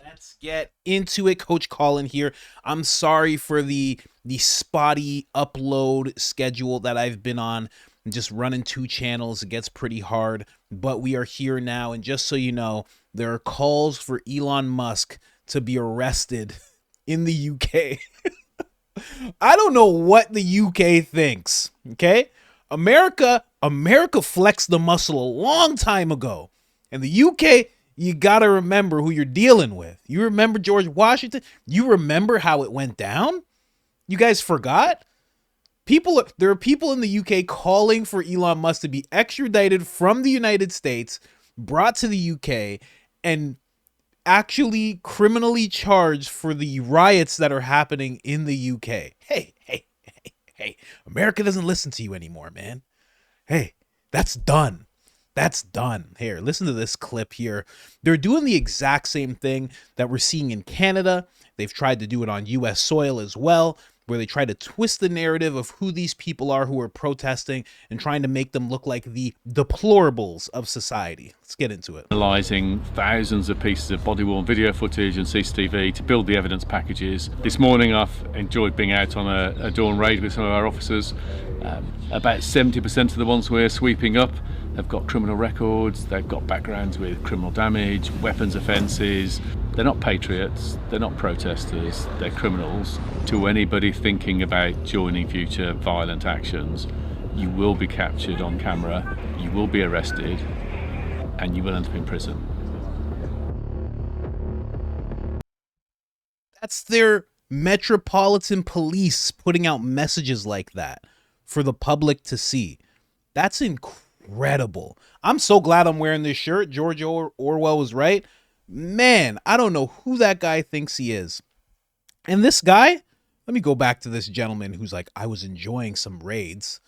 Let's get into it. Coach Colin here. I'm sorry for the spotty upload schedule that I've been on. I'm just running two channels. It gets pretty hard, but we are here now. And just so you know, there are calls for Elon Musk to be arrested in the UK. I don't know what the UK thinks. Okay? America flexed the muscle a long time ago. And the UK, you got to remember who you're dealing with. You remember George Washington? You remember how it went down? You guys forgot? There are people in the UK calling for Elon Musk to be extradited from the United States, brought to the UK, and actually criminally charged for the riots that are happening in the UK. Hey, America doesn't listen to you anymore, man. Hey, that's done. That's done. Here, listen to this clip here. They're doing the exact same thing that we're seeing in Canada. They've tried to do it on US soil as well, where they try to twist the narrative of who these people are who are protesting and trying to make them look like the deplorables of society. Let's get into it. Analysing thousands of pieces of body-worn video footage and CCTV to build the evidence packages. This morning I've enjoyed being out on a dawn raid with some of our officers. About 70% of the ones we're sweeping up have got criminal records, they've got backgrounds with criminal damage, weapons offences. They're not patriots, they're not protesters, they're criminals. To anybody thinking about joining future violent actions, you will be captured on camera, you will be arrested, and you will end up in prison. That's their metropolitan police putting out messages like that for the public to see. That's incredible. I'm so glad I'm wearing this shirt. George Orwell was right. Man, I don't know who that guy thinks he is. And this guy, let me go back to this gentleman who's like, I was enjoying some raids.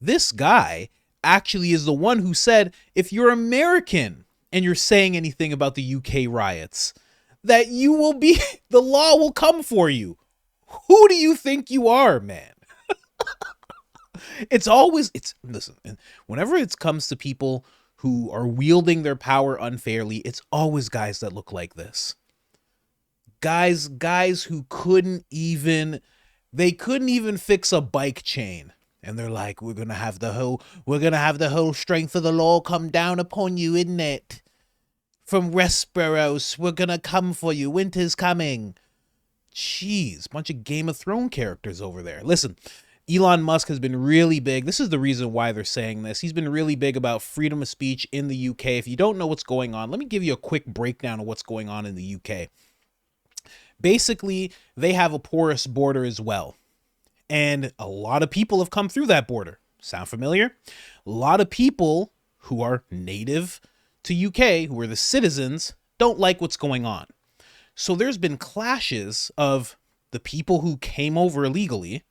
This guy actually is the one who said, if you're American and you're saying anything about the UK riots, that you will be, the law will come for you. Who do you think you are, man? Listen, whenever it comes to people who are wielding their power unfairly, it's always guys that look like this. Guys who couldn't even fix a bike chain. And they're like, we're gonna have the whole strength of the law come down upon you, isn't it? From Westeros, we're gonna come for you. Winter's coming. Jeez, bunch of Game of Thrones characters over there. Listen, Elon Musk has been really big. This is the reason why they're saying this. He's been really big about freedom of speech in the UK. If you don't know what's going on, let me give you a quick breakdown of what's going on in the UK. Basically, they have a porous border as well. And a lot of people have come through that border. Sound familiar? A lot of people who are native to UK, who are the citizens, don't like what's going on. So there's been clashes of the people who came over illegally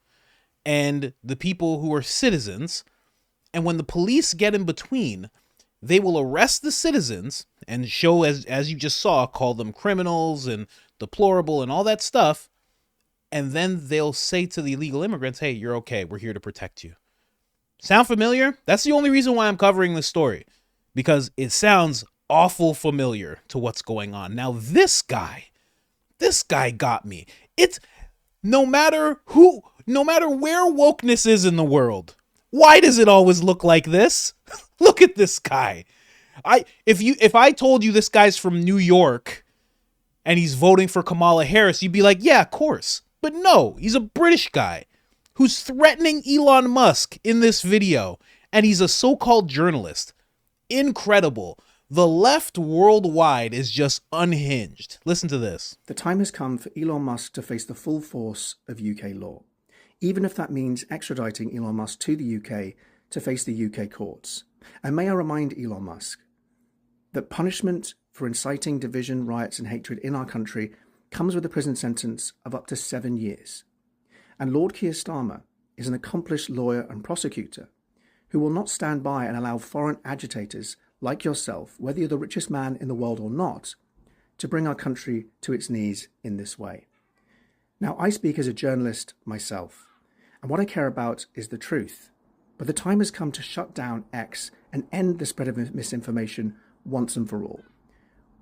and the people who are citizens. And when the police get in between, they will arrest the citizens and show, as you just saw, call them criminals and deplorable and all that stuff. And then they'll say to the illegal immigrants, hey, you're okay. We're here to protect you. Sound familiar? That's the only reason why I'm covering this story, because it sounds awful familiar to what's going on. Now, this guy got me. It's no matter where wokeness is in the world, why does it always look like this? Look at this guy. If I told you this guy's from New York and he's voting for Kamala Harris, you'd be like, yeah, of course. But no, he's a British guy who's threatening Elon Musk in this video, and he's a so-called journalist. Incredible. The left worldwide is just unhinged. Listen to this. The time has come for Elon Musk to face the full force of UK law, even if that means extraditing Elon Musk to the UK to face the UK courts. And may I remind Elon Musk that punishment for inciting division, riots and hatred in our country comes with a prison sentence of up to 7 years. And Lord Keir Starmer is an accomplished lawyer and prosecutor who will not stand by and allow foreign agitators like yourself, whether you're the richest man in the world or not, to bring our country to its knees in this way. Now, I speak as a journalist myself, and what I care about is the truth. But the time has come to shut down X and end the spread of misinformation once and for all.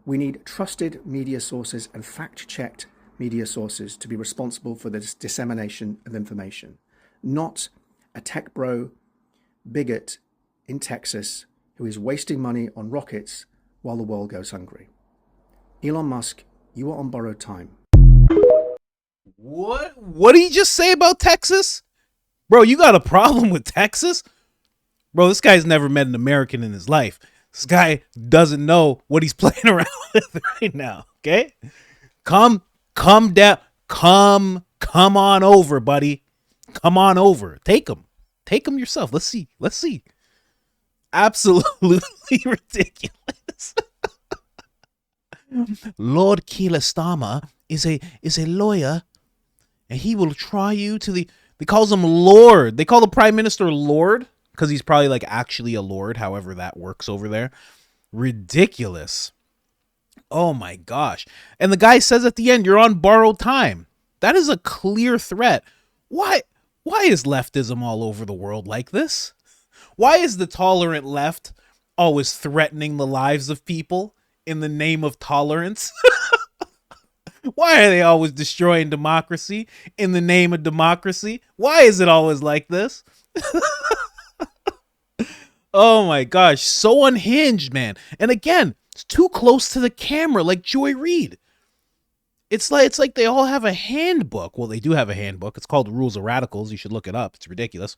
We need trusted media sources and fact-checked media sources to be responsible for the dissemination of information, not a tech bro bigot in Texas who is wasting money on rockets while the world goes hungry. Elon Musk, you are on borrowed time. What did he just say about Texas? Bro, you got a problem with Texas? Bro, this guy's never met an American in his life. This guy doesn't know what he's playing around with right now, okay? Come down. Come on over, buddy. Come on over. Take him yourself. Let's see. Absolutely ridiculous. Lord Keylestama is a lawyer, and he will try you to the. They calls him Lord. They call the Prime Minister Lord because he's probably like actually a lord. However that works over there. Ridiculous. Oh my gosh. And the guy says at the end, you're on borrowed time. That is a clear threat. Why is leftism all over the world like this? Why is the tolerant left always threatening the lives of people in the name of tolerance? Why are they always destroying democracy in the name of democracy? Why is it always like this? Oh my gosh, so unhinged, man. And again, it's too close to the camera, like Joy Reid. It's like they all have a handbook. Well, they do have a handbook. It's called The Rules of Radicals. You should look it up. It's ridiculous.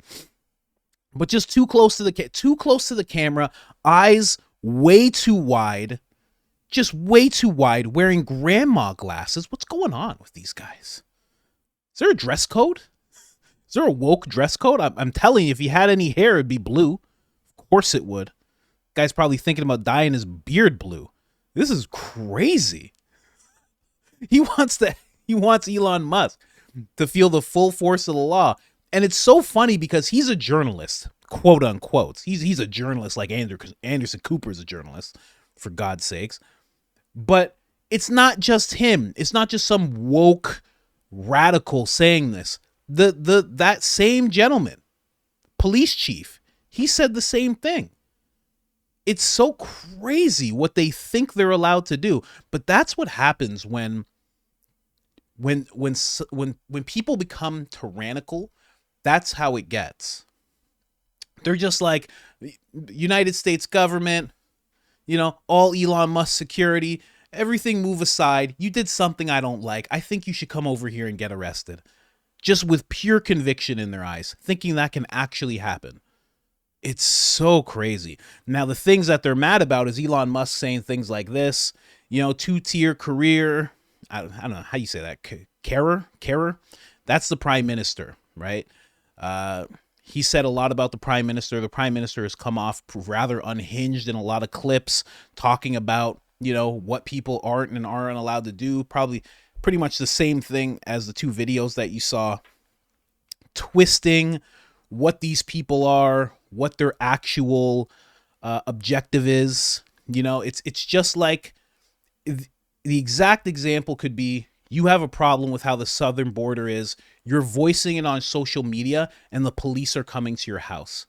But just too close to the camera, eyes way too wide, just way too wide, wearing grandma glasses. What's going on with these guys? Is there a dress code? Is there a woke dress code? I'm telling you, if he had any hair, it'd be blue. Of course it would. Guy's probably thinking about dyeing his beard blue. This is crazy. He wants Elon Musk to feel the full force of the law. And it's so funny because he's a journalist, quote unquote. He's a journalist like Anderson Cooper's a journalist, for God's sakes. But it's not just him. It's not just some woke radical saying this. That same gentleman, police chief, he said the same thing. It's so crazy what they think they're allowed to do. But that's what happens when people become tyrannical. That's how it gets. They're just like, United States government, all Elon Musk security, everything move aside. You did something I don't like. I think you should come over here and get arrested. Just with pure conviction in their eyes, thinking that can actually happen. It's so crazy. Now, the things that they're mad about is Elon Musk saying things like this, 2-tier career. I don't know how you say that. Carer. That's the prime minister, right? He said a lot about the prime minister. The prime minister has come off rather unhinged in a lot of clips, talking about, what people aren't allowed to do. Probably pretty much the same thing as the two videos that you saw, twisting what these people are, what their actual objective is. It's just like the exact example could be, you have a problem with how the southern border is. You're voicing it on social media and the police are coming to your house.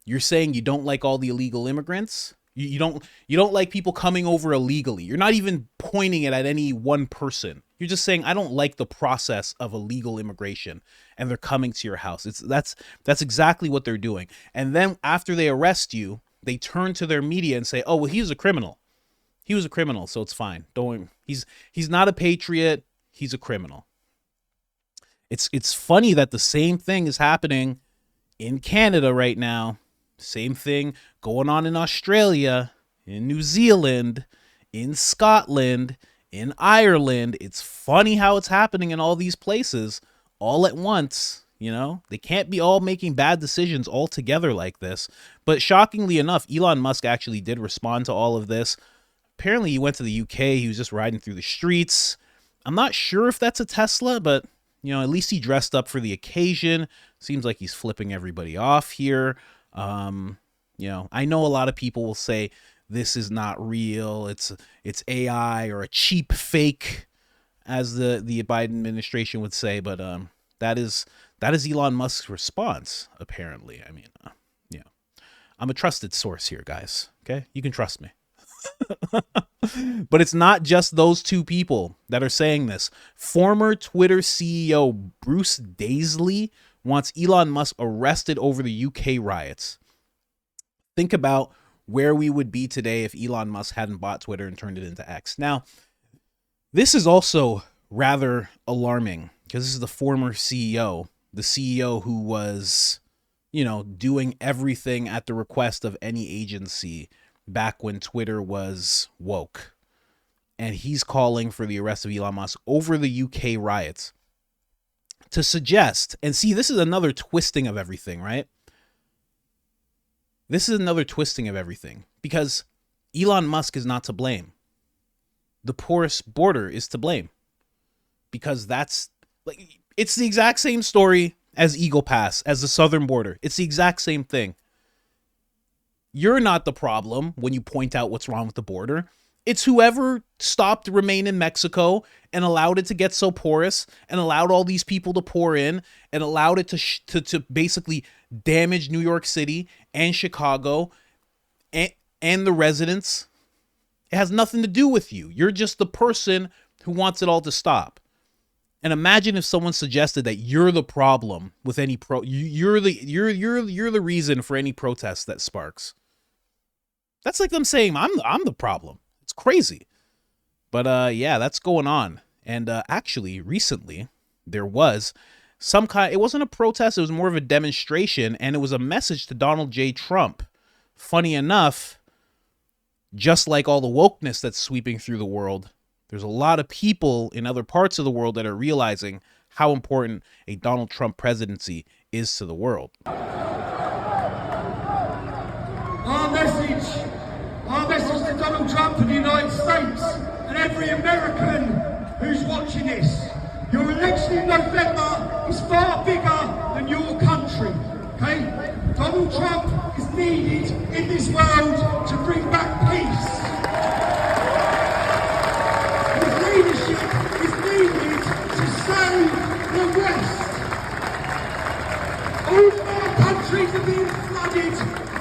You're saying you don't like all the illegal immigrants. You don't like people coming over illegally. You're not even pointing it at any one person. You're just saying, I don't like the process of illegal immigration and they're coming to your house. That's exactly what they're doing. And then after they arrest you, they turn to their media and say, oh, well, he was a criminal. He was a criminal, so it's fine. Don't worry. He's not a patriot. He's a criminal. It's funny that the same thing is happening in Canada right now. Same thing going on in Australia, in New Zealand, in Scotland, in Ireland. It's funny how it's happening in all these places all at once. They can't be all making bad decisions all together like this. But shockingly enough, Elon Musk actually did respond to all of this. Apparently he went to the UK. He was just riding through the streets. I'm not sure if that's a Tesla, but, at least he dressed up for the occasion. Seems like he's flipping everybody off here. I know a lot of people will say this is not real. It's AI or a cheap fake, as the Biden administration would say. But that is Elon Musk's response, apparently. I mean, I'm a trusted source here, guys. Okay, you can trust me. But it's not just those two people that are saying this. Former Twitter CEO Bruce Daisley wants Elon Musk arrested over the UK riots. Think about where we would be today if Elon Musk hadn't bought Twitter and turned it into X. Now, this is also rather alarming because this is the former CEO, the CEO who was, doing everything at the request of any agency back when Twitter was woke. And he's calling for the arrest of Elon Musk over the UK riots to suggest, and see, this is another twisting of everything, right? This is another twisting of everything because Elon Musk is not to blame. The porous border is to blame because it's the exact same story as Eagle Pass, as the southern border. It's the exact same thing. You're not the problem when you point out what's wrong with the border. It's whoever stopped Remain in Mexico and allowed it to get so porous and allowed all these people to pour in and allowed it to basically damage New York City and Chicago and the residents. It has nothing to do with you. You're just the person who wants it all to stop. And imagine if someone suggested that you're the problem with any you're the reason for any protest that sparks. That's like them saying I'm the problem. It's crazy. But yeah, that's going on. And actually recently there was some kind, it wasn't a protest, it was more of a demonstration, and it was a message to Donald J. Trump. Funny enough, just like all the wokeness that's sweeping through the world, there's a lot of people in other parts of the world that are realizing how important a Donald Trump presidency is to the world. Our message to Donald Trump and the United States and every American who's watching this. Your election in November is far bigger than your country, okay? Donald Trump is needed in this world to bring back peace. His leadership is needed to save the West. All of our countries are being flooded.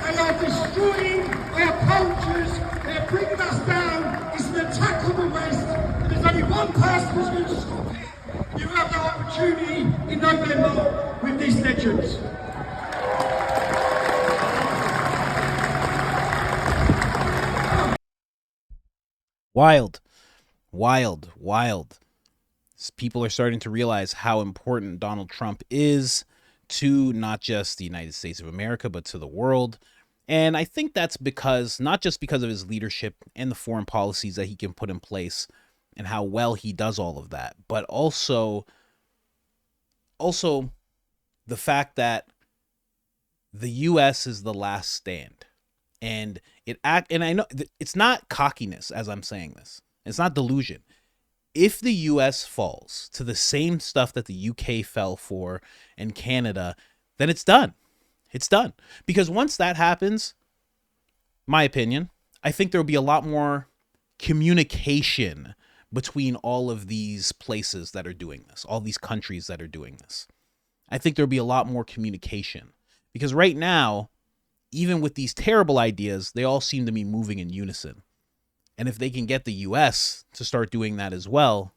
They are destroying our cultures. They're bringing us down. It's an attack on the West. And there's only one person who's going to stop it. You have the opportunity in November with these legends. Wild. People are starting to realize how important Donald Trump is to not just the United States of America, but to the world. And I think that's because, not just because of his leadership and the foreign policies that he can put in place and how well he does all of that, but also the fact that the U.S. is the last stand. And I know it's not cockiness as I'm saying this. It's not delusion. If the U.S. falls to the same stuff that the UK fell for and Canada, then it's done. It's done. Because once that happens, my opinion, I think there'll be a lot more communication between all of these places that are doing this, all these countries that are doing this. I think there'll be a lot more communication. Because right now, even with these terrible ideas, they all seem to be moving in unison. And if they can get the US to start doing that as well,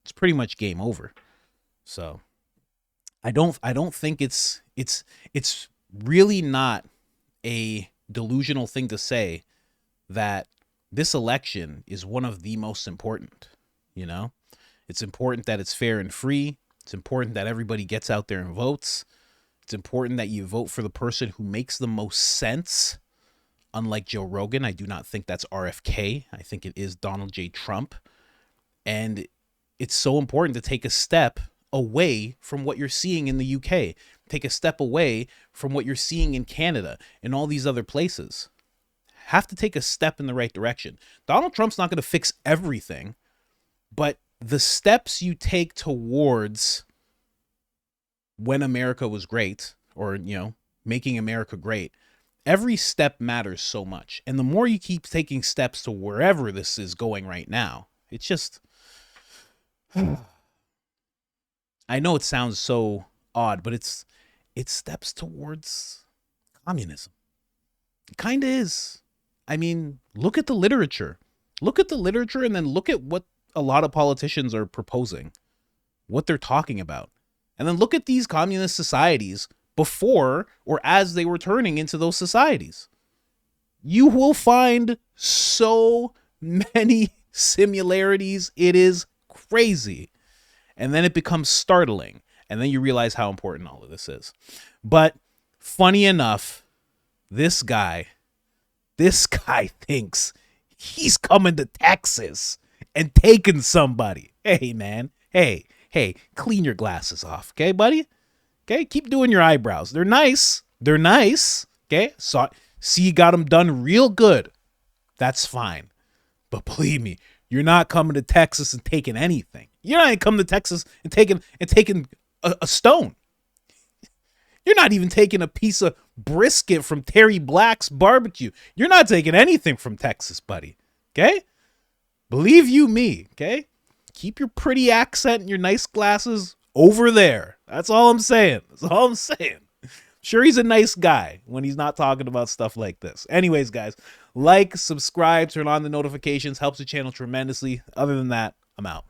it's pretty much game over. So I don't think it's really not a delusional thing to say that this election is one of the most important, It's important that it's fair and free. It's important that everybody gets out there and votes. It's important that you vote for the person who makes the most sense. Unlike Joe Rogan, I do not think that's RFK. I think it is Donald J. Trump. And it's so important to take a step away from what you're seeing in the UK. Take a step away from what you're seeing in Canada and all these other places. Have to take a step in the right direction. Donald Trump's not going to fix everything, but the steps you take towards when America was great, or, making America great, every step matters so much. And the more you keep taking steps to wherever this is going right now, it's just, I know it sounds so odd, but it's steps towards communism. It kind of is. I mean, look at the literature. Look at the literature and then look at what a lot of politicians are proposing, what they're talking about. And then look at these communist societies before or as they were turning into those societies. You will find so many similarities. It is crazy. And then it becomes startling. And then you realize how important all of this is. But funny enough, this guy thinks he's coming to Texas and taking somebody. Hey, man. Hey, clean your glasses off. Okay, buddy? Okay, keep doing your eyebrows. They're nice. Okay, see you got them done real good. That's fine. But believe me, you're not coming to Texas and taking anything. You're not coming to Texas and taking a stone. You're not even taking a piece of brisket from Terry Black's barbecue. You're not taking anything from Texas, buddy. Okay? Believe you me, okay? Keep your pretty accent and your nice glasses over there. That's all I'm saying. Sure, he's a nice guy when he's not talking about stuff like this. Anyways, guys, like, subscribe, turn on the notifications. Helps the channel tremendously. Other than that, I'm out.